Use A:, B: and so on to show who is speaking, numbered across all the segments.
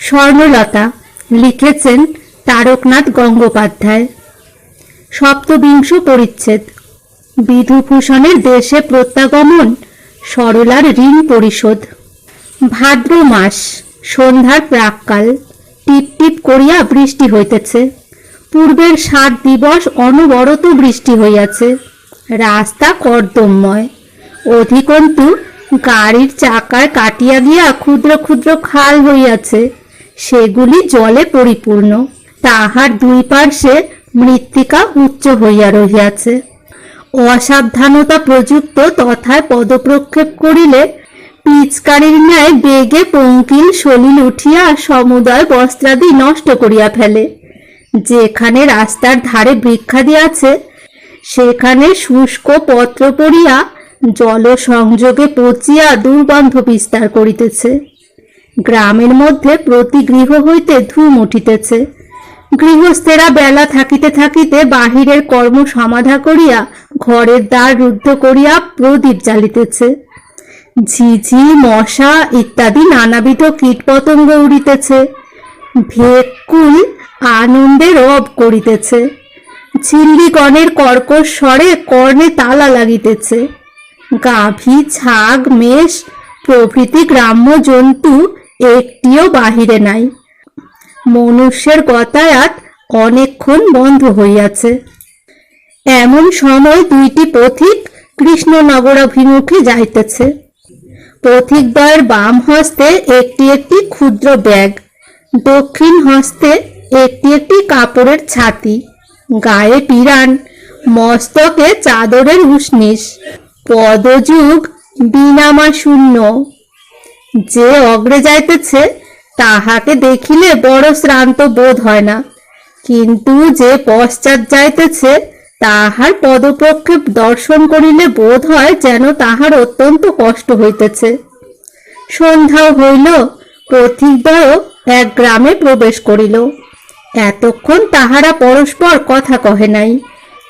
A: স্বর্ণলতা লিখেছেন তারকনাথ গঙ্গোপাধ্যায়। সপ্তবিংশ পরিচ্ছেদ। বিধুভূষণের দেশে প্রত্যাগমন, সরলার ঋণ পরিশোধ। ভাদ্র মাস, সন্ধ্যার প্রাক্কাল। টিপ টিপ করিয়া বৃষ্টি হইতেছে। পূর্বের 7 দিবস অনবরত বৃষ্টি হইয়াছে। রাস্তা কর্দমময়। অধিকন্তু গাড়ির চাকায় কাটিয়া গিয়া ক্ষুদ্র ক্ষুদ্র খাল হইয়াছে, সেগুলি জলে পরিপূর্ণ। তাহার দুই পার্শ্বে মৃত্তিকা উচ্চ হইয়া রহিয়াছে। অসাবধানতা প্রযুক্ত তথায় পদপ্রক্ষেপ করিলে পিচকারির ন্যায় বেগে পঙ্কিল সলিল উঠিয়া সমুদয় বস্ত্রাদি নষ্ট করিয়া ফেলে। যেখানে রাস্তার ধারে বৃক্ষাদি আছে, সেখানে শুষ্ক পত্র পড়িয়া জল সংযোগে পচিয়া দুর্গন্ধ বিস্তার করিতেছে। গ্রামের মধ্যে প্রতি গৃহ হইতে ধূম উঠিতেছে। গৃহস্থেরা বেলা থাকিতে থাকিতে বাহিরের কর্ম সমাধা করিয়া ঘরের দ্বার রুদ্ধ করিয়া প্রদীপ জ্বালিতেছে। ঝিঝি, মশা ইত্যাদি নানাবিধ কীটপতঙ্গ উড়িতেছে। ভেকুল আনন্দে রব করিতেছে। ঝিল্লিগণের কর্কশ স্বরে কর্ণে তালা লাগিতেছে। গাভী, ছাগ, মেষ প্রভৃতি গ্রাম্য জন্তু একটিও বাহিরে নাই। মনুষ্যের গতায়াত অনেকক্ষণ বন্ধ হইয়াছে। এমন সময় 2টি পথিক কৃষ্ণনগরাভিমুখে যাইতেছে। পথিকদ্বয়ের বাম হস্তে একটি একটি ক্ষুদ্র ব্যাগ, দক্ষিণ হস্তে একটি একটি কাপড়ের ছাতি, গায়ে পিরান, মস্তকে চাদরের উষ্ণিস, পদযুগ বিনামা শূন্য। যে অগ্রে যাইতেছে তাহাকে দেখিলে বড় শ্রান্ত বোধ হয় না, কিন্তু যে পশ্চাৎ যাইতেছে তাহার পদপ্রক্ষেপ দর্শন করিলে বোধ হয় যেন তাহার অত্যন্ত কষ্ট হইতেছে। সন্ধ্যাও হইল। পথিকদ্বয় এক গ্রামে প্রবেশ করিল। এতক্ষণ তাহারা পরস্পর কথা কহে নাই,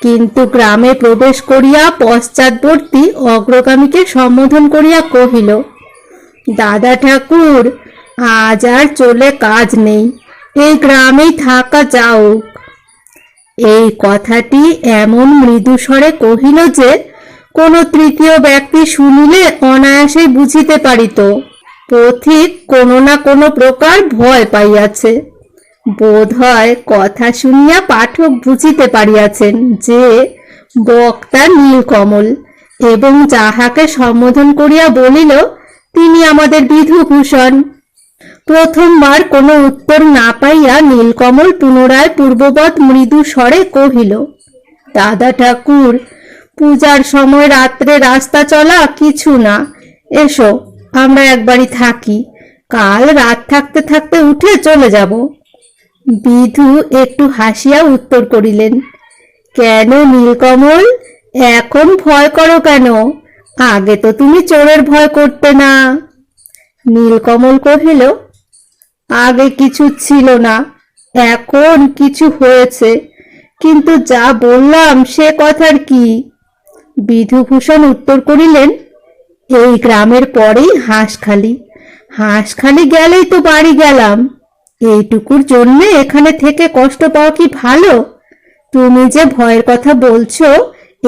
A: কিন্তু গ্রামে প্রবেশ করিয়া পশ্চাৎবর্তী অগ্রগামীকে সম্বোধন করিয়া কহিল, দাদা ঠাকুর, আজ আর চলে কাজ নেই, এই গ্রামেই থাকা যাউক। এই কথাটি এমন মৃদুস্বরে কহিল যে কোনো তৃতীয় ব্যক্তি শুনিলে অনায়াসেই বুঝিতে পারিত পথিক কোনো না কোনো প্রকার ভয় পাইয়াছে। বোধ হয় কথা শুনিয়া পাঠক বুঝিতে পারিয়াছেন যে বক্তা নীলকমল, এবং যাহাকে সম্বোধন করিয়া বলিল তিনি আমাদের বিধুভূষণ। প্রথমবার কোনো উত্তর না পাইয়া নীলকমল পুনরায় পূর্ববৎ মৃদু স্বরে কহিল, দাদা ঠাকুর, পূজার সময় রাত্রে রাস্তা চলা কিছু না, এসো আমরা একবারই থাকি, কাল রাত থাকতে থাকতে উঠে চলে যাব। বিধু একটু হাসিয়া উত্তর করিলেন, কেন নীলকমল, এখন ভয় করো কেন? আগে তো তুমি চোরের ভয় করতে না। নীলকমল কহিল, আগে কিছু ছিল না, এখন কিছু হয়েছে, কিন্তু যা বললাম সে কথার কি? বিধুভূষণ উত্তর করিলেন, এই গ্রামের পরেই হাঁসখালি, হাঁসখালি গেলেই তো বাড়ি গেলাম, এইটুকুর জন্য এখানে থেকে কষ্ট পাওয়া কি ভালো? তুমি যে ভয়ের কথা বলছো,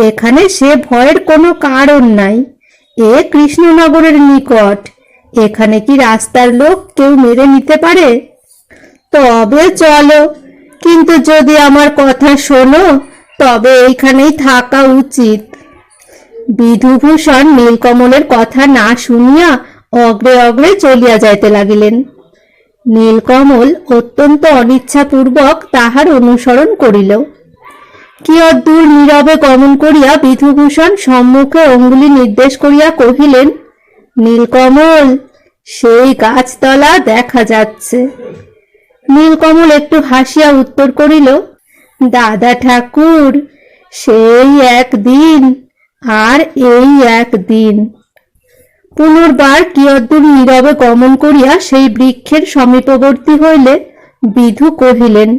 A: এখানে সে ভয়ের কোনো কারণ নাই। এ কৃষ্ণনগরের নিকট, এখানে কি রাস্তার লোক কেউ মেরে নিতে পারে? তবে চলো, কিন্তু যদি আমার কথা শোনো তবে এইখানেই থাকা উচিত। বিধুভূষণ নীলকমলের কথা না শুনিয়া অগ্রে অগ্রে চলিয়া যাইতে লাগিলেন। নীলকমল অত্যন্ত অনিচ্ছাপূর্বক তাহার অনুসরণ করিল। কিয়দ্দূর নীরবে গমন করিয়া বিধুভূষণ সম্মুখে অঙ্গুলি নির্দেশ করিয়া কহিলেন, নীলকমল, সেই গাছতলা দেখা যাচ্ছে। নীলকমল একটু হাসিয়া উত্তর করিল, দাদা ঠাকুর, সেই একদিন আর এই একদিন। পুনর্বার কিয়দ্দূর নীরবে গমন করিয়া সেই বৃক্ষের সমীপবর্তী হইলে বিধু কহিলেন,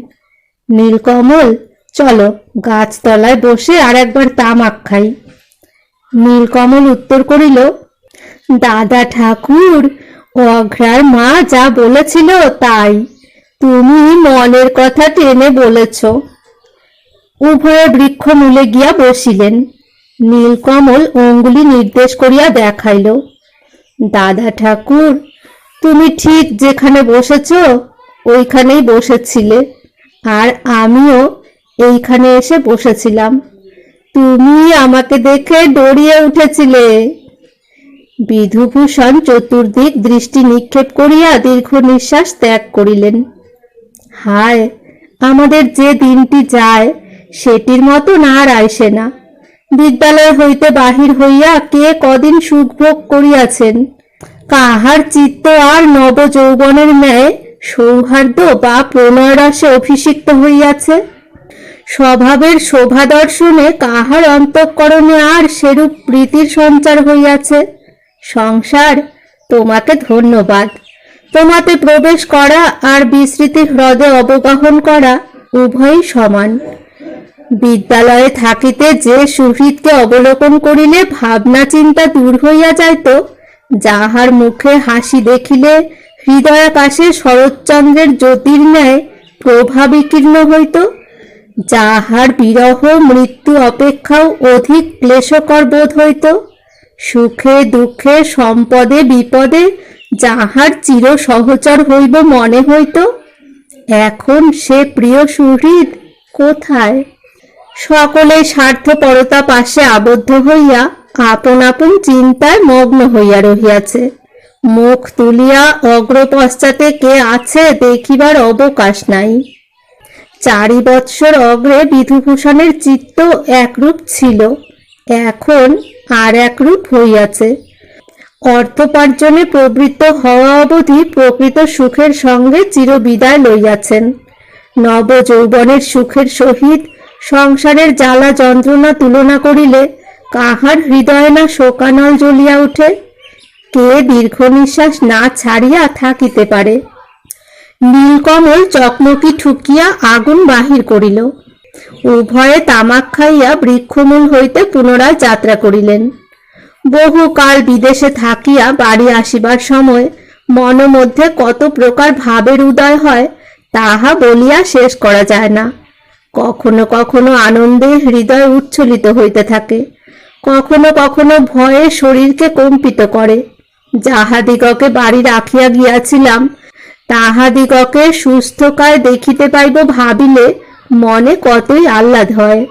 A: নীলকমল, চলো গাছতলায় বসে আর একবার তামাক খাই। নীলকমল উত্তর করিল, দাদা ঠাকুর, অঘ্রার মা যা বলেছিল তাই, তুমি মনের কথা টেনে বলেছ। উভয়ে বৃক্ষমূলে গিয়া বসিলেন। নীলকমল অঙ্গুলি নির্দেশ করিয়া দেখাইল, দাদা ঠাকুর, তুমি ঠিক যেখানে বসেছ ওইখানেই বসেছিলে, আর আমিও এইখানে এসে বসেছিলাম। তুমি আমাকে দেখে ডরিয়ে উঠেছিলে। বিধুভূষণ চতুর্দিক দৃষ্টি নিক্ষেপ করিয়া দীর্ঘ নিঃশ্বাস ত্যাগ করিলেন। হায়, আমাদের যে দিনটি যায় সেটির মতন আর আইসে না। বিদ্যালয় হইতে বাহির হইয়া কে কদিন সুখ ভোগ করিয়াছেন, কাহার চিত্ত আর নব যৌবনের ন্যায় সৌহার্দ্য বা প্রণয় রসে অভিষিক্ত হইয়াছে? স্বভাবের শোভা দর্শনে কাহার অন্তঃকরণে আর সেরূপ প্রীতির সঞ্চার হইয়াছে? সংসার, তোমাকে ধন্যবাদ। তোমাতে প্রবেশ করা আর বিস্মৃতি হ্রদে অবগাহন করা উভয়ই সমান। বিদ্যালয়ে থাকিতে যে সুহৃদকে অবলোকন করিলে ভাবনা চিন্তা দূর হইয়া যাইত, যাহার মুখে হাসি দেখিলে হৃদয়াকাশে শরৎচন্দ্রের জ্যোতির ন্যায় প্রভা বিকীর্ণ হইত, যাহার বিরহ মৃত্যু অপেক্ষাও অধিক ক্লেশকর বোধ হইত, সুখে দুঃখে সম্পদে বিপদে যাহার চির সহচর হইব মনে হইত, এখন সে প্রিয় সুহৃদ কোথায়? সকলে স্বার্থপরতা পাশে আবদ্ধ হইয়া আপন আপন চিন্তায় মগ্ন হইয়া রহিয়াছে। মুখ তুলিয়া অগ্রপশ্চাতে কে আছে দেখিবার অবকাশ নাই। 4 বৎসর অগ্রে বিধুভূষণের চিত্ত একরূপ ছিল, এখন আর একরূপ হইয়াছে। অর্থোপার্জনে প্রবৃত্ত হওয়া অবধি প্রকৃত সুখের সঙ্গে চিরবিদায় লইয়াছেন। নব যৌবনের সুখের সহিত সংসারের জ্বালা যন্ত্রণা তুলনা করিলে কাহার হৃদয়ে না শোকানল জ্বলিয়া ওঠে? কে দীর্ঘ নিঃশ্বাস না ছাড়িয়া থাকিতে পারে? নীলকমল চকমকি ঠুকিয়া আগুন বাহির করিল। উভয়ে তামাক খাইয়া বৃক্ষমূল হইতে পুনরায় যাত্রা করিলেন। বহুকাল বিদেশে থাকিয়া বাড়ি আসিবার সময় মন মধ্যে কত প্রকার ভাবের উদয় হয় তাহা বলিয়া শেষ করা যায় না। কখনো কখনো আনন্দে হৃদয় উচ্ছ্বলিত হইতে থাকে, কখনো কখনো ভয়ে শরীরকে কম্পিত করে। যাহাদিগকে বাড়ি রাখিয়া গিয়াছিলাম তাহাদিগকে সুস্থকায় দেখিতে পাইব ভাবিলে মনে কতই আহ্লাদ হয়,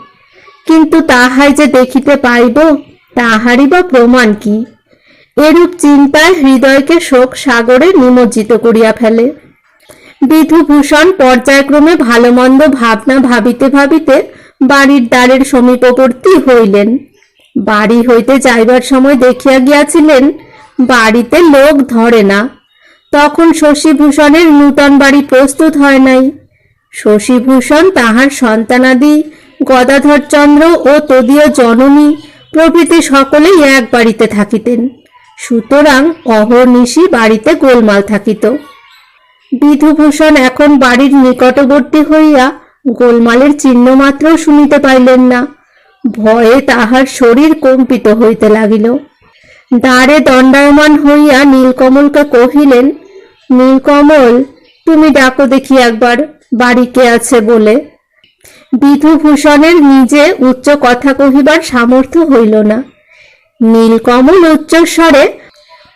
A: কিন্তু তাহাই যে দেখিতে পাইব তাহারই বা প্রমাণ কি? এরূপ চিন্তায় হৃদয়কে শোক সাগরে নিমজ্জিত করিয়া ফেলে। বিধুভূষণ পর্যায়ক্রমে ভালো মন্দ ভাবনা ভাবিতে ভাবিতে বাড়ির দ্বারের সমীপবর্তী হইলেন। বাড়ি হইতে যাইবার সময় দেখিয়া গিয়াছিলেন বাড়িতে লোক ধরে না। তখন শশীভূষণের নূতন বাড়ি প্রস্তুত হয় নাই। শশীভূষণ তাহার সন্তানাদি গদাধরচন্দ্র ও তদীয় জননী প্রভৃতি সকলেই এক বাড়িতে থাকিতেন, সুতরাং অহর্নিশি বাড়িতে গোলমাল থাকিত। বিধুভূষণ এখন বাড়ির নিকটবর্তী হইয়া গোলমালের চিহ্নমাত্র শুনিতে পাইলেন না। ভয়ে তাহার শরীর কম্পিত হইতে লাগিল। দ্বারে দণ্ডায়মান হইয়া নীলকমলকে কহিলেন, নীলকমল, তুমি ডাকো দেখি একবার, বাড়ি কে আছে বলে। বিধুভূষণের নিজে উচ্চ কথা কহিবার সামর্থ্য হইল না। নীলকমল উচ্চস্বরে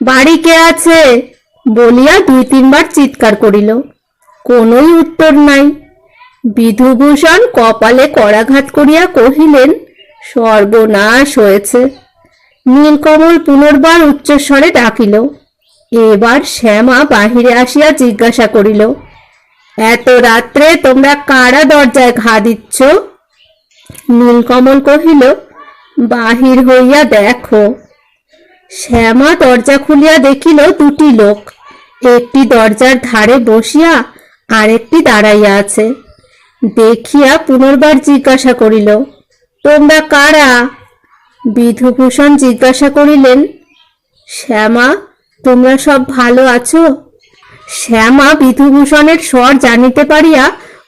A: বাড়ি কে আছে বলিয়া 2-3 বার চিৎকার করিল, কোনই উত্তর নাই। বিধুভূষণ কপালে করাঘাত করিয়া কহিলেন, সর্বনাশ হয়েছে। নীলকমল পুনর্বার উচ্চস্বরে ডাকিল। এবার শ্যামা বাহিরে আসিয়া জিজ্ঞাসা করিল, এত রাত্রে তোমরা কারা দরজায় ঘা দিচ্ছ? নীলকমল কহিল, বাহির হইয়া দেখো। শ্যামা দরজা খুলিয়া দেখিল 2টি লোক, একটি দরজার ধারে বসিয়া আরেকটি দাঁড়াইয়া আছে। দেখিয়া পুনর্বার জিজ্ঞাসা করিল, তোমরা কারা? বিধুভূষণ জিজ্ঞাসা করিলেন, শ্যামা, তোমরা সব ভালো আছো? শ্যামা বিধুভূষণের স্বর জানিতে পারিয়া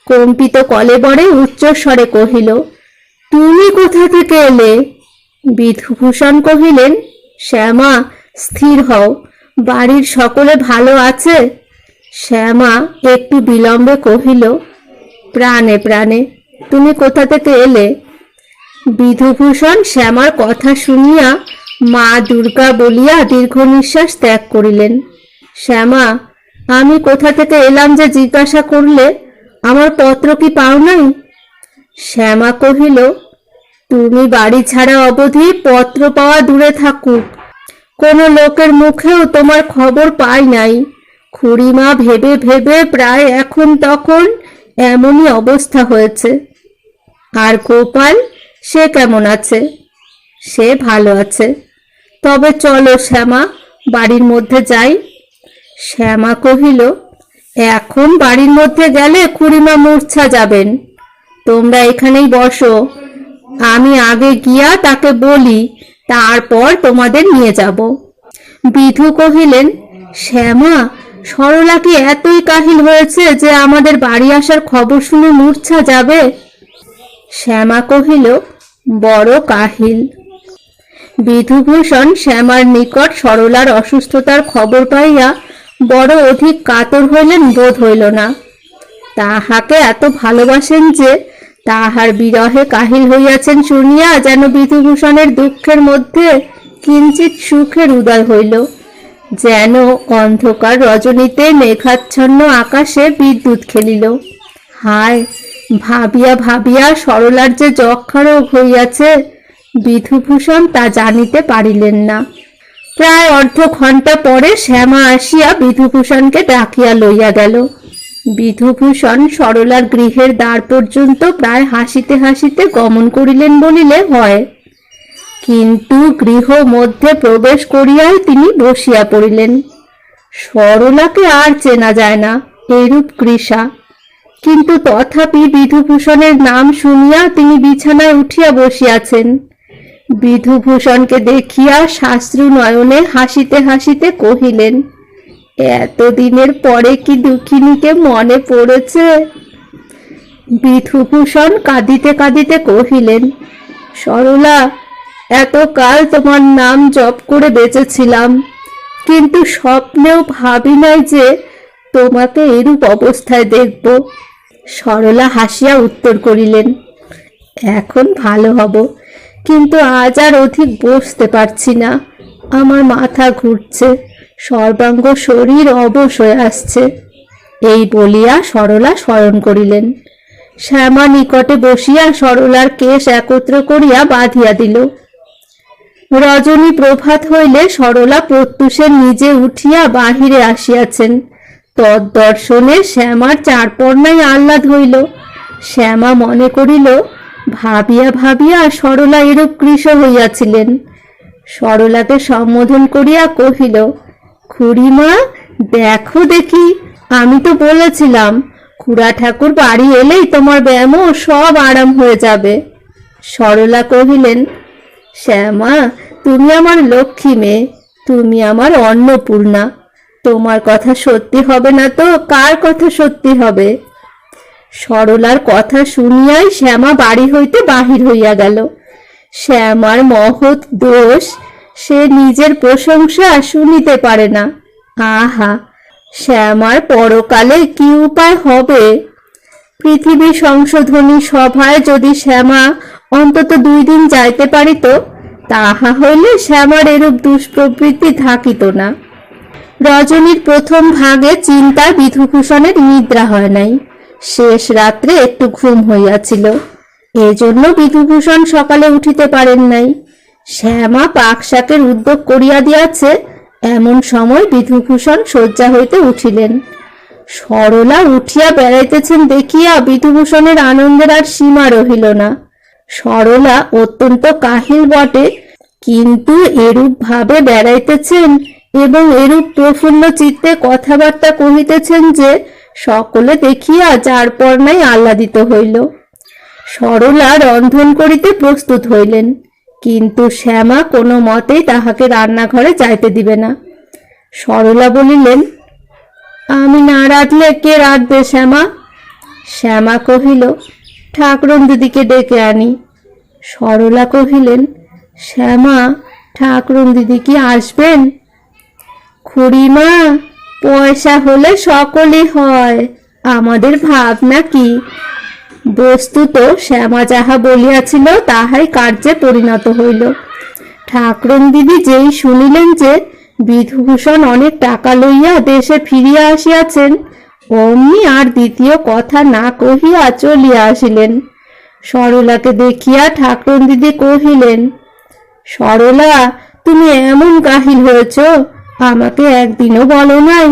A: কম্পিত কলেবরে উচ্চস্বরে কহিল, তুমি কোথা থেকে এলে? বিধুভূষণ কহিলেন, শ্যামা, স্থির হও, বাড়ির সকলে ভালো আছে? শ্যামা একটু বিলম্বে কহিল, প্রাণে প্রাণে। তুমি কোথা থেকে এলে? বিধুভূষণ শ্যামার কথা শুনিয়া মা দুর্গা বলিয়া দীর্ঘ নিঃশ্বাস ত্যাগ করিলেন। শ্যামা, আমি কোথা থেকে এলাম যে জিজ্ঞাসা করলে? আমার পত্র কি পাও নাই? শ্যামা কহিল, তুমি বাড়ি ছাড়া অবধি পত্র পাওয়া দূরে থাকুক, কোনো লোকের মুখেও তোমার খবর পাই নাই। খুড়িমা ভেবে ভেবে প্রায় এখন তখন এমনই অবস্থা হয়েছে। আর গোপাল, সে কেমন আছে? সে ভালো আছে। তবে চলো শ্যামা, বাড়ির মধ্যে যাই। শ্যামা কহিল, এখন বাড়ির মধ্যে গেলে খুড়িমা মূর্ছা যাবেন। তোমরা এখানেই বসো, আমি আগে গিয়া তাকে বলি, তারপর তোমাদের নিয়ে যাব। বিধু কহিলেন, শ্যামা, সরলা কি এতই কাহিল হয়েছে যে আমাদের বাড়ি আসার খবর শুনে মূর্ছা যাবে? শ্যামা কহিল, বড় কাহিল। বিধুভূষণ শ্যামার নিকট সরলার অসুস্থতার খবর পাইয়া বড় অধিক কাতর হইলেন বোধ হইল না। তাহাকে এত ভালোবাসেন যে তাহার বিরহে কাহিল হইয়াছেন শুনিয়া যেন বিধুভূষণের দুঃখের মধ্যে কিঞ্চিৎ সুখের উদয় হইল, যেন অন্ধকার রজনীতে মেঘাচ্ছন্ন আকাশে বিদ্যুৎ খেলিল। হায়, ভাবিয়া ভাবিয়া সরলার যে যক্ষা রোগ হইয়াছে বিধুভূষণ তা জানিতে পারিলেন না। প্রায় অর্ধ ঘণ্টা পরে শ্যামা আসিয়া বিধুভূষণকে ডাকিয়া লইয়া গেল। বিধুভূষণ সরলার গৃহের দ্বার পর্যন্ত প্রায় হাসিতে হাসিতে গমন করিলেন বলিলে হয়, কিন্তু গৃহ মধ্যে প্রবেশ করিয়াই তিনি বসিয়া পড়িলেন। সরলাকে আর চেনা যায় না, এরূপ কৃষা। কিন্তু তথাপি বিধুভূষণের নাম শুনিয়া তিনি বিছানায় উঠিয়া বসিয়াছেন। বিধুভূষণকে দেখিয়া সাশ্রু নয়নে হাসিতে হাসিতে কহিলেন, এতদিনের পরে কি দুঃখিনীকে মনে পড়েছে? বিধুভূষণ কাঁদিতে কাঁদিতে কহিলেন, সরলা, এতকাল তোমার নাম জপ করে বেঁচেছিলাম, কিন্তু স্বপ্নেও ভাবি নাই যে তোমাকে এরূপ অবস্থায় দেখব। সরলা হাসিয়া উত্তর করিলেন, এখন ভালো হব, কিন্তু আজ আর অধিক বসতে পারছি না। আমার মাথা ঘুরছে, সর্বাঙ্গ শরীর অবশ হয়ে আসছে। এই বলিয়া সরলা শয়ন করিলেন। শ্যামা নিকটে বসিয়া সরলার কেশ একত্র করিয়া বাঁধিয়া দিল। রজনী প্রভাত হইলে সরলা প্রত্যুষে নিজে উঠিয়া বাহিরে আসিয়াছেন। তদ্দর্শনে শ্যামার চারপর্নায় আহ্লাদ হইল। শ্যামা মনে করিল, ভাবিয়া ভাবিয়া সরলা এরূপ কৃশ হইয়াছিলেন। সরলাকে সম্বোধন করিয়া কহিল, খুড়িমা, দেখো দেখি, আমি তো বলেছিলাম খুড়া ঠাকুর বাড়ি এলেই তোমার ব্যায়ামও সব আরাম হয়ে যাবে। সরলা কহিলেন, শ্যামা, তুমি আমার লক্ষ্মী মেয়ে, তুমি আমার অন্নপূর্ণা। তোমার কথা সত্যি হবে না তো কার কথা সত্যি হবে? সরলার কথা শুনিয়াই শ্যামা বাড়ি হইতে বাহির হইয়া গেল। শ্যামার মহৎ দোষ, সে নিজের প্রশংসা শুনিতে পারে না। আহা, শ্যামার পরকালে কি উপায় হবে? পৃথিবী সংশোধনী সভায় যদি শ্যামা অন্তত 2 দিন যাইতে পারিত, তাহা হইলে শ্যামার এরূপ দুষ্প্রবৃত্তি থাকিত না। রজনীর প্রথম ভাগে চিন্তায় বিধুভূষণের নিদ্রা হয় নাই। শেষ রাত্রে একটু ঘুম হইয়াছিল, এজন্য বিধুভূষণ সকালে উঠিতে পারেন নাই। শ্যামা পাক শাকের উদ্যোগ করিয়া দিয়াছে, এমন সময় বিধুভূষণ শয্যা হইতে উঠিলেন। সরলা উঠিয়া বেড়াইতেছেন দেখিয়া বিধুভূষণের আনন্দের আর সীমা রহিল না। সরলা অত্যন্ত কাহিল বটে, কিন্তু এরূপ ভাবে বেড়াইতেছেন এবং এরূপ প্রফুল্ল চিত্তে কথাবার্তা কহিতেছেন যে সকলে দেখিয়া যার পর নাই আহ্লাদিত হইল। সরলা রন্ধন করিতে প্রস্তুত হইলেন, কিন্তু শ্যামা কোনো মতেই তাহাকে রান্নাঘরে যাইতে দিবে না। সরলা বলিলেন, আমি না রাঁধলে কে রাঁধবে শ্যামা? শ্যামা কহিল, ঠাকুরন দিদিকে ডেকে আনি। সরলা কহিলেন, শ্যামা, ঠাকুরন দিদি কি আসবেন? খুড়িমা, পয়সা হলে সকলই হয়, আমাদের ভাবনা কি? বস্তুত শ্যামা যাহা বলিয়াছিল তাহাই কার্যে পরিণত হইল। ঠাকরুন দিদি যেই শুনিলেন যে বিধুভূষণ অনেক টাকা লইয়া দেশে ফিরিয়া আসিয়াছেন, অমনি আর দ্বিতীয় কথা না কহিয়া চলিয়া আসিলেন। সরলাকে দেখিয়া ঠাকরুন দিদি কহিলেন, সরলা, তুমি এমন কাহিল হয়েছ, আমাকে একদিনও বলো নাই।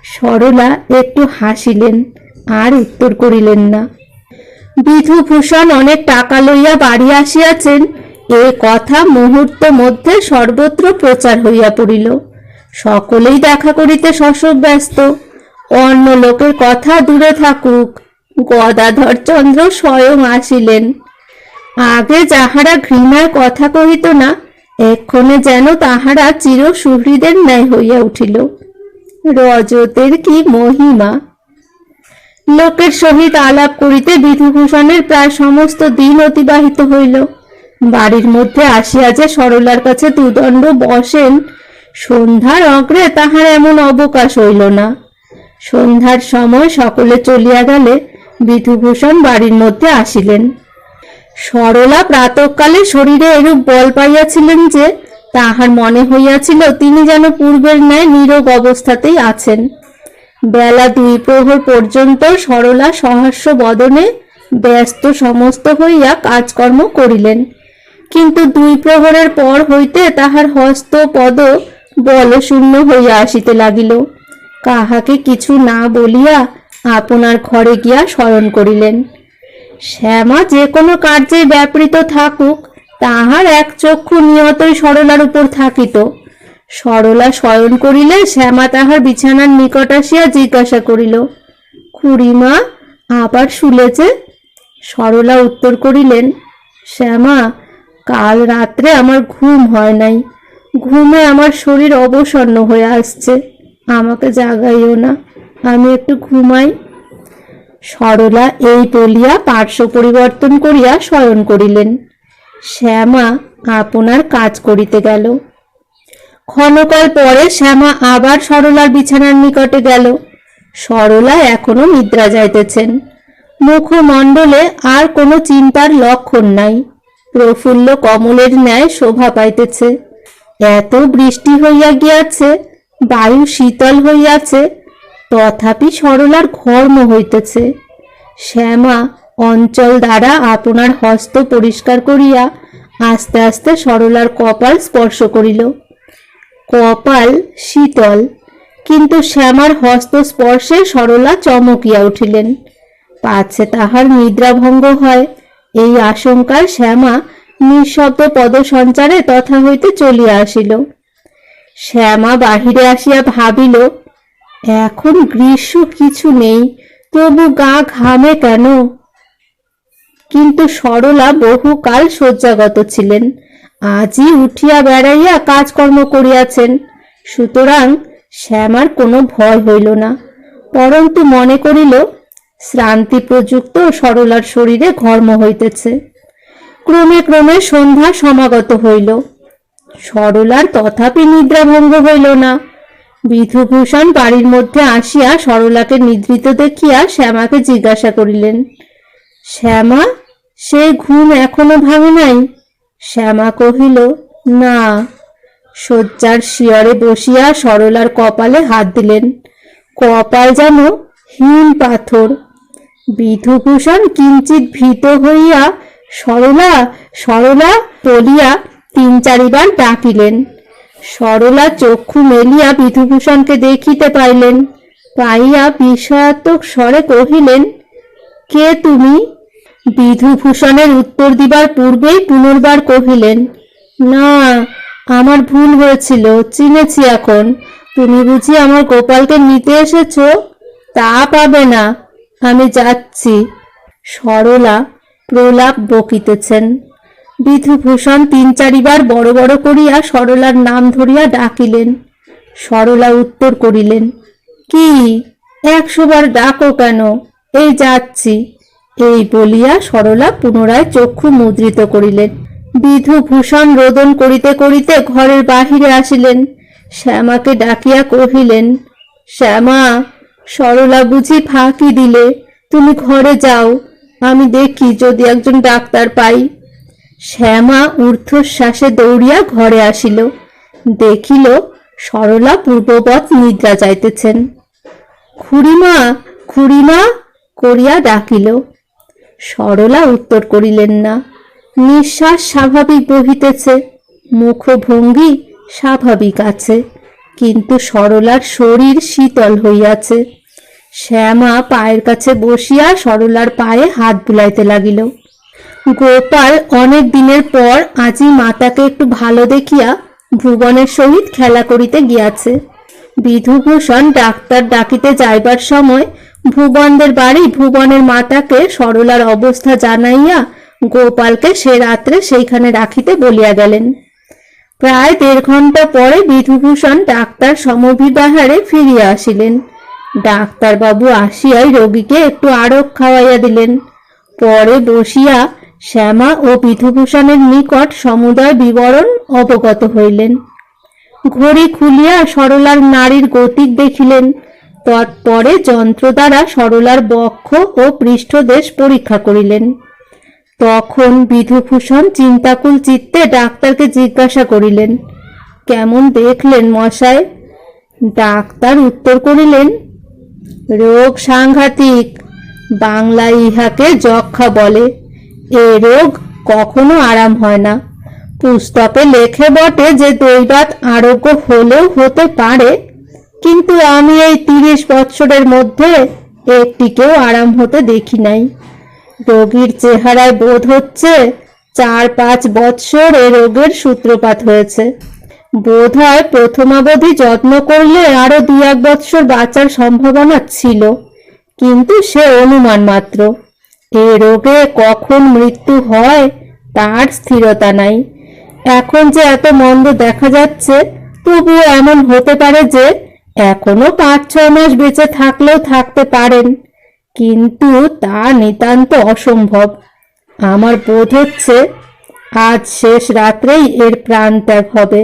A: সরলা একটু হাসিলেন, আর উত্তর করিলেন না। বিধুভূষণ অনেক টাকা লইয়া বাড়ি আসিয়াছেন, এ কথা মুহূর্ত মধ্যে সর্বত্র প্রচার হইয়া পড়িল। সকলেই দেখা করিতে শশব ব্যস্ত। অন্য লোকের কথা দূরে থাকুক, গদাধর চন্দ্র স্বয়ং আসিলেন। আগে যাহারা ঘৃণায় কথা কহিত না, এক্ষণে যেন তাহারা চির সুহৃদের ন্যায় হইয়া উঠিল। রজতের কি মহিমা! লোকের সহিত আলাপ করিতে বিধুভূষণের প্রায় সমস্ত দিন অতিবাহিত হইল। বাড়ির মধ্যে আসিয়া যে সরলার কাছে দুদণ্ড বসেন, সন্ধ্যার অগ্রে তাহার এমন অবকাশ হইল না। সন্ধ্যার সময় সকলে চলিয়া গেলে বিধুভূষণ বাড়ির মধ্যে আসিলেন। সরলা প্রাতঃকালে শরীরে এরূপ বল পাইয়াছিলেন যে তাহার মনে হইয়াছিল তিনি যেন পূর্বের ন্যায় নীরব অবস্থাতেই আছেন। বেলা 2 প্রহর পর্যন্ত সরলা সহাস্য বদনে ব্যস্ত সমস্ত হইয়া কাজকর্ম করিলেন, কিন্তু 2 প্রহরের পর হইতে তাহার হস্ত পদ বলশূন্য হইয়া আসিতে লাগিল। কাহাকে কিছু না বলিয়া আপনার ঘরে গিয়া শয়ন করিলেন। শ্যামা যে কোনো কার্যে ব্যাপৃত থাকুক, তাহার এক চক্ষু নিয়তই সরলার উপর থাকিত। সরলা শয়ন করিলে শ্যামা তাহার বিছানার নিকট আসিয়া জিজ্ঞাসা করিল, খুড়িমা, আবার শুলেছে? সরলা উত্তর করিলেন, শ্যামা, কাল রাত্রে আমার ঘুম হয় নাই, ঘুমে আমার শরীর অবসন্ন হয়ে আসছে, আমাকে জাগাইও না, আমি একটু ঘুমাই। সরলা এই বলিয়া পার্শ্ব পরিবর্তন করিয়া শয়ন করিলেন। শ্যামা আপনার কাজ করিতে গেল। ক্ষণকাল পরে শ্যামা আবার সরলার বিছানার নিকটে গেল। সরলা এখনো নিদ্রা যাইতেছেন। মুখমণ্ডলে আর কোনো চিন্তার লক্ষণ নাই, প্রফুল্ল কমলের ন্যায় শোভা পাইতেছে। এত বৃষ্টি হইয়া গিয়াছে, বায়ু শীতল হইয়াছে, তথাপি সরলার ঘর্ম হইতেছে। শ্যামা অঞ্চল দ্বারা আপনার হস্ত পরিষ্কার করিয়া আস্তে আস্তে সরলার কপাল স্পর্শ করিল। কপাল শীতল, কিন্তু শ্যামার হস্ত স্পর্শে সরলা চমকিয়া উঠিলেন। পাছে তাহার নিদ্রাভঙ্গ হয়, এই আশঙ্কায় শ্যামা নিঃশব্দ পদসঞ্চারে তথা হইতে চলিয়া আসিল। শ্যামা বাহিরে আসিয়া ভাবিল, এখন গ্রীষ্ম কিছু নেই, তবু গা ঘামে কেন? কিন্তু সরলা বহুকাল শয্যাগত ছিলেন, আজই উঠিয়া বেড়াইয়া কাজকর্ম করিয়াছেন, সুতরাং শ্যামার কোনো ভয় হইল না, পরন্তু মনে করিল শ্রান্তি প্রযুক্ত সরলার শরীরে ঘর্ম হইতেছে। ক্রমে ক্রমে সন্ধ্যা সমাগত হইল, সরলার তথাপি নিদ্রাভঙ্গ হইল না। বিধুভূষণ বাড়ির মধ্যে আসিয়া সরলাকে নিদ্রিত দেখিয়া শ্যামাকে জিজ্ঞাসা করিলেন, শ্যামা, সেই ঘুম এখনো ভাঙে নাই? শ্যামা কহিল, না। শয্যার শিয়রে বসিয়া সরলার কপালে হাত দিলেন, কপাল যেন হিম পাথর। বিধুভূষণ কিঞ্চিৎ ভীত হইয়া সরলা, সরলা বলিয়া 3-4 বার ডাকিলেন। সরলা চক্ষু মেলিয়া বিধুভূষণকে দেখিতে পাইলেন, পাইয়া বিস্ময়াত্মক স্বরে কহিলেন, কে তুমি? বিধুভূষণের উত্তর দিবার পূর্বেই পুনর্বার কহিলেন, না, আমার ভুল হয়েছিল, চিনেছি এখন। তুমি বুঝি আমার গোপালকে নিতে এসেছ? তা পাবে না, আমি যাচ্ছি। সরলা প্রলাপ বকিতেছেন। বিধুভূষণ 3-4 বার বড় বড় করিয়া সরলার নাম ধরিয়া ডাকিলেন। সরলা উত্তর করিলেন, কি 100 বার ডাকো কেন? এই যাচ্ছি। এই বলিয়া সরলা পুনরায় চক্ষু মুদ্রিত করিলেন। বিধুভূষণ রোদন করিতে করিতে ঘরের বাহিরে আসিলেন। শ্যামাকে ডাকিয়া কহিলেন, শ্যামা, সরলা বুঝি ফাঁকি দিলে? তুমি ঘরে যাও, আমি দেখি যদি একজন ডাক্তার পাই। শ্যামা ঊর্ধ্বশ্বাসে দৌড়িয়া ঘরে আসিল, দেখিল সরলা পূর্ববৎ নিদ্রা যাইতেছেন। খুড়িমা, খুড়িমা করিয়া ডাকিল। সরলা উত্তর করিলেন না। নিঃশ্বাস স্বাভাবিক বহিতেছে, মুখভঙ্গি স্বাভাবিক আছে, কিন্তু সরলার শরীর শীতল হইয়াছে। শ্যামা পায়ের কাছে বসিয়া সরলার পায়ে হাত বুলাইতে লাগিল। গোপাল অনেক দিনের পর আজি মাতাকে একটু ভালো দেখিয়া ভুবনের সহিত খেলা করিতে গিয়াছে। বিধুভূষণ ডাক্তার ডাকিতে যাইবার সময় ভুবনদের বাড়ি ভুবনের মাতাকে সরলার অবস্থা জানাইয়া গোপালকে সে রাত্রে সেইখানে রাখিতে বলিয়া গেলেন। প্রায় 1.5 ঘণ্টা পরে বিধুভূষণ ডাক্তার সমভিব্যাহারে ফিরিয়া আসিলেন। ডাক্তারবাবু আসিয়াই রোগীকে একটু আড়ক খাওয়াইয়া দিলেন। পরে বসিয়া শ্যামা ও বিধুভূষণের নিকট সমুদয় বিবরণ অবগত হইলেন। ঘড়ি খুলিয়া সরলার নাড়ীর গতিক দেখিলেন। তৎপরে যন্ত্র দ্বারা সরলার বক্ষ ও পৃষ্ঠদেশ পরীক্ষা করিলেন। তখন বিধুভূষণ চিন্তাকুল চিত্তে ডাক্তারকে জিজ্ঞাসা করিলেন, কেমন দেখলেন মশায়? ডাক্তার উত্তর করিলেন, রোগ সাংঘাতিক, বাংলায় ইহাকে যক্ষা বলে। এ রোগ কখনো আরাম হয় না। পুস্তকে লেখে বটে যে দৈবাৎ আরোগ্য হলেও হতে পারে, কিন্তু আমি এই 30 বৎসরের মধ্যে একটিকেও আরাম হতে দেখি নাই। রোগীর চেহারায় বোধ হচ্ছে 4-5 বৎসর এ রোগের সূত্রপাত হয়েছে। বোধ হয় প্রথমাবধি যত্ন করলে আরো 2-1 বৎসর বাঁচার সম্ভাবনা ছিল, কিন্তু সে অনুমান মাত্র। এ রোগে কখন মৃত্যু হয় তার স্থিরতা নাই। এখন যে এত মন্দ দেখা যাচ্ছে, তবুও এমন হতে পারে যে এখনো 5-6 মাস বেঁচে থাকলেও থাকতে পারেন, কিন্তু তা নিতান্ত অসম্ভব। আমার বোধ হচ্ছে আজ শেষ রাত্রেই এর প্রাণ ত্যাগ হবে।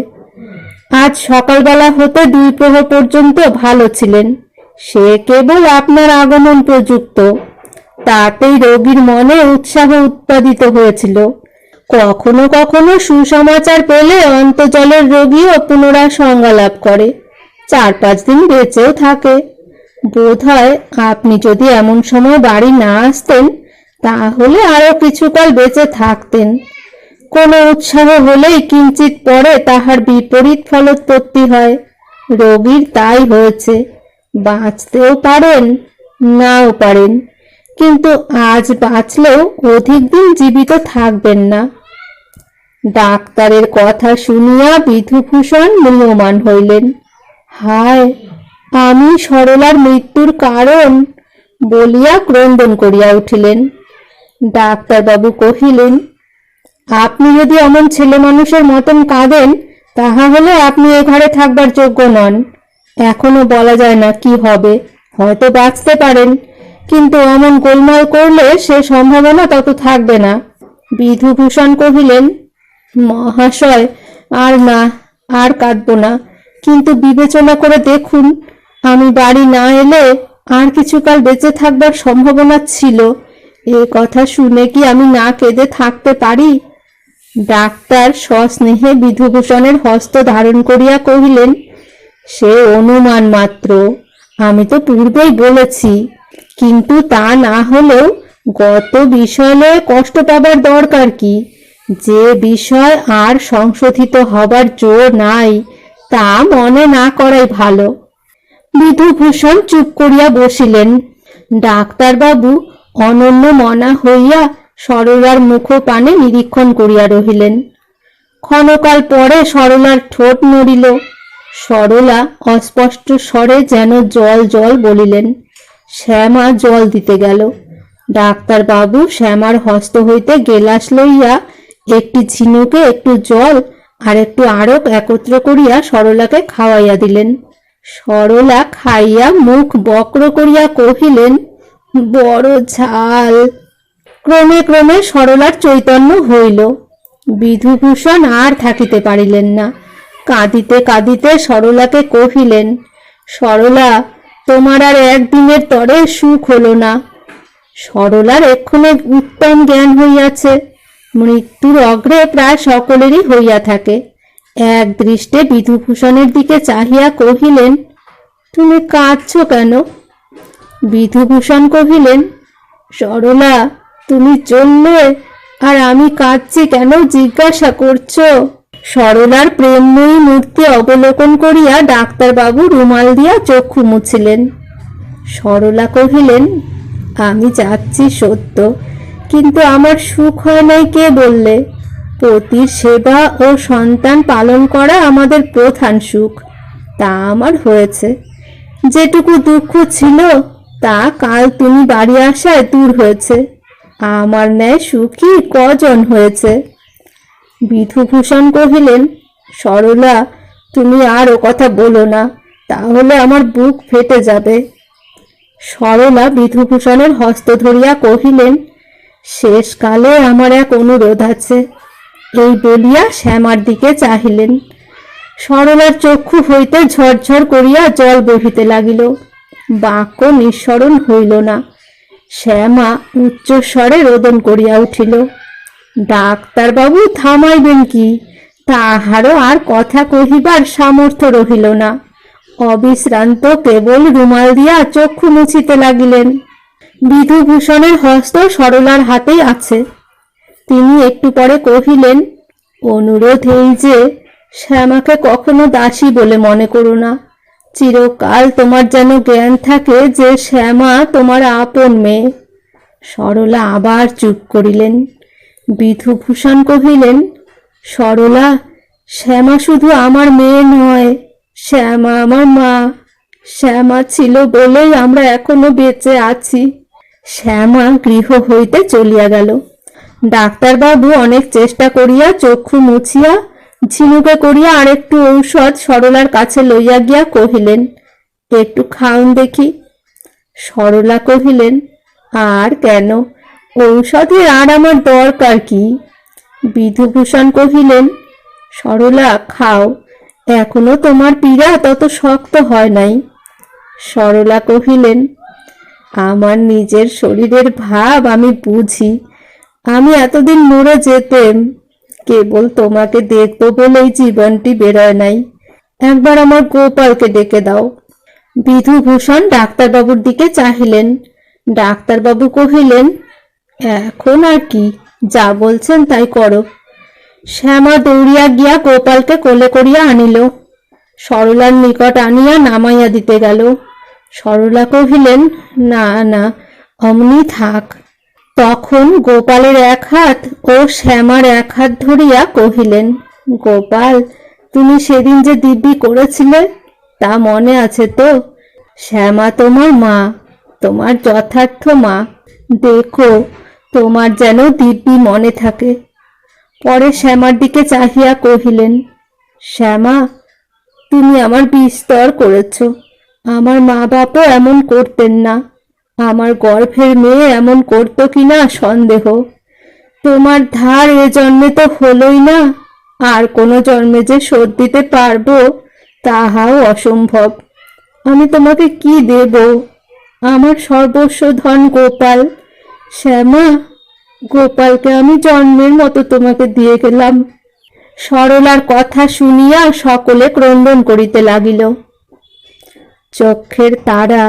A: আজ সকালবেলা হতে 2 প্রহর পর্যন্ত ভালো ছিলেন। সে কেবল আপনার আগমন প্রযুক্ত, তাতেই রোগীর মনে উৎসাহ উৎপাদিত হয়েছিল। কখনো কখনো সুসমাচার পেলে অন্তজলের রোগীও পুনরায় সংজ্ঞা লাভ করে, 4-5 দিন বেঁচেও থাকে। বোধ হয় আপনি যদি এমন সময় বাড়ি না আসতেন, তাহলে আরো কিছুকাল বেঁচে থাকতেন। কোনো উৎসাহ হলেই কিঞ্চিত পরে তাহার বিপরীত ফলোৎপত্তি হয়। রোগীর তাই হয়েছে। বাঁচতেও পারেন, নাও পারেন, কিন্তু আজ বাঁচলেও অধিক দিন জীবিত থাকবেন না। ডাক্তারের কথা শুনিয়া বিধুভূষণ ম্রিয়মাণ হইলেন। হায়, আমি সরলার মৃত্যুর কারণ বলিয়া ক্রন্দন করিয়া উঠিলেন। ডাক্তারবাবু কহিলেন, আপনি যদি অমন ছেলে মানুষের মতন কাঁদেন, তাহা হলে আপনি এ ঘরে থাকবার যোগ্য নন। এখনো বলা যায় না কি হবে, হয়তো বাঁচতে পারেন, কিন্তু অমন গোলমাল করলে সে সম্ভাবনা তত থাকবে না। বিধুভূষণ কহিলেন, মহাশয়, আর না, আর কাঁদব না, কিন্তু বিবেচনা করে দেখুন, আমি বাড়ি না এলে আর কিছুকাল বেঁচে থাকবার সম্ভাবনা ছিল। এ কথা শুনে কি আমি না কেঁদে থাকতে পারি? ডাক্তার সস্নেহে বিধুভূষণের হস্ত ধারণ করিয়া কহিলেন, সে অনুমান মাত্র, আমি তো পূর্বেই বলেছি। কিন্তু তা না হলেও গত বিষয় লয়ে কষ্ট পাবার দরকার কি? যে বিষয় আর সংশোধিত হবার জোর নাই, তা মনে না করাই ভালো। বিধুভূষণ চুপ করিয়া বসিলেন। ডাক্তারবাবু অনন্য মনা হইয়া সরলার মুখপানে নিরীক্ষণ করিয়া রহিলেন। ক্ষণকাল পরে সরলার ঠোঁট নড়িল। সরলা অস্পষ্ট স্বরে যেন জল জল বলিলেন। শ্যামা জল দিতে গেল। ডাক্তারবাবু শ্যামার হস্ত হইতে গেলাস লইয়া একটি ঝিনুকে একটু জল আর একটু আড়ক একত্র করিয়া সরলাকে খাওয়াইয়া দিলেন। সরলা খাইয়া মুখ বক্র করিয়া কহিলেন, বড় ঝাল। ক্রমে ক্রমে সরলার চৈতন্য হইল। বিধুভূষণ আর থাকিতে পারিলেন না। কাঁদিতে কাঁদিতে সরলাকে কহিলেন, সরলা, তোমার আর একদিনের তরে সুখ হলো না। সরলার এক্ষণে উত্তম জ্ঞান হইয়াছে, মৃত্যুর অগ্রে প্রায় সকলেরই হইয়া থাকে। এক দৃষ্টে বিধুভূষণের দিকে চাহিয়া কহিলেন, তুমি কাঁদছ কেন? বিধুভূষণ কহিলেন, সরলা, তুমি চললে আর আমি কাঁদছি কেন জিজ্ঞাসা করছো? সরলার প্রেমময়ী মূর্তি অবলোকন করিয়া ডাক্তারবাবু রুমাল দিয়া চক্ষু মুছিলেন। সরলা কহিলেন, আমি যাচ্ছি সত্য, কিন্তু আমার সুখ হয় নাই কে বললে? পতির সেবা ও সন্তান পালন করা আমাদের প্রধান সুখ, তা আমার হয়েছে। যেটুকু দুঃখ ছিল তা কাল তুমি বাড়ি আসায় দূর হয়েছে। আমার ন্যায় সুখী কজন হয়েছে? বিধুভূষণ কহিলেন, সরলা, তুমি আর ও কথা বলো না, তাহলে আমার বুক ফেটে যাবে। সরলা বিধুভূষণের হস্ত ধরিয়া কহিলেন, শেষকালে আমার এক অনুরোধ আছে। এই বলিয়া শ্যামার দিকে চাহিলেন। সরলার চক্ষু হইতে ঝরঝর করিয়া জল বহিতে লাগিল। বাক্য নিঃসরণ হইল না। শ্যামা উচ্চস্বরে রোদন করিয়া উঠিল। ডাক্তারবাবু থামাইবেন কি, তাহারও আর কথা কহিবার সামর্থ্য রহিল না। অবিশ্রান্ত কেবল রুমাল দিয়া চক্ষু মুছিতে লাগিলেন। বিধুভূষণের হস্ত সরলার হাতেই আছে। তিনি একটু পরে কহিলেন, অনুরোধ এই যে, শ্যামাকে কখনো দাসী বলে মনে করো না। চিরকাল তোমার যেন জ্ঞান থাকে যে শ্যামা তোমার আপন মেয়ে। সরলা আবার চুপ করিলেন। বিধুভূষণ কহিলেন, সরলা, শ্যামা শুধু আমার মেয়ে নয়, শ্যামা আমার মা। শ্যামা ছিল বলেই আমরা এখনো বেঁচে আছি। শ্যামা গৃহ হইতে চলিয়া গেল। ডাক্তারবাবু অনেক চেষ্টা করিয়া চক্ষু মুছিয়া ঝিনুকে করিয়া আরেকটু ঔষধ সরলার কাছে লইয়া গিয়া কহিলেন, একটু খাউন দেখি। সরলা কহিলেন, আর কেন, ঔষধের আর আমার দরকার কি? বিধুভূষণ কহিলেন, সরলা, খাও, এখনো তোমার পীড়া তত শক্ত হয় নাই। সরলা কহিলেন, আমার নিজের শরীরের ভাব আমি বুঝি। আমি এতদিন মরে যেতেম, কেবল তোমাকে দেখবো বলেই জীবনটি বেরোয় নাই। একবার আমার গোপালকে ডেকে দাও। বিধুভূষণ ডাক্তারবাবুর দিকে চাহিলেন। ডাক্তারবাবু কহিলেন, এখন আর কি, যা বলছেন তাই করো। শ্যামা দৌড়িয়া গিয়া গোপালকে কোলে করিয়া আনিল। সরলার নিকট আনিয়া নামাইয়া দিতে গেল। সরলা কহিলেন, না না, অমনি থাক। তখন গোপালের এক হাত ও শ্যামার এক হাত ধরিয়া কহিলেন, গোপাল, তুমি সেদিন যে দিব্যি করেছিলে তা মনে আছে তো? শ্যামা তোমার মা, তোমার যথার্থ মা। দেখো তোমার যেন দিব্যি মনে থাকে। পরে শ্যামার দিকে চাহিয়া কহিলেন, শ্যামা, তুমি আমার বিস্তর করেছ। আমার মা বাপও এমন করতেন না। আমার গর্ভের মেয়ে এমন করতো কিনা সন্দেহ। তোমার ধার এ জন্মে তো হলোই না, আর কোনো জন্মে যে শোধ দিতে পারবো তাহাও অসম্ভব। আমি তোমাকে কি দেব? আমার সর্বস্ব ধন গোপাল। শ্যামা, গোপালকে আমি জন্মের মতো তোমাকে দিয়ে গেলাম। সরলার কথা শুনিয়া সকলে ক্রন্দন করিতে লাগিল। চক্ষের তারা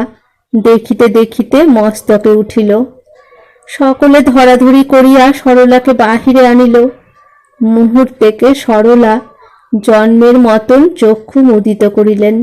A: দেখিতে দেখিতে মস্তকে উঠিল। সকলে ধরাধরি করিয়া সরলাকে বাহিরে আনিল। মুহূর্তেকে সরলা জন্মের মতন চক্ষু মুদিত করিলেন।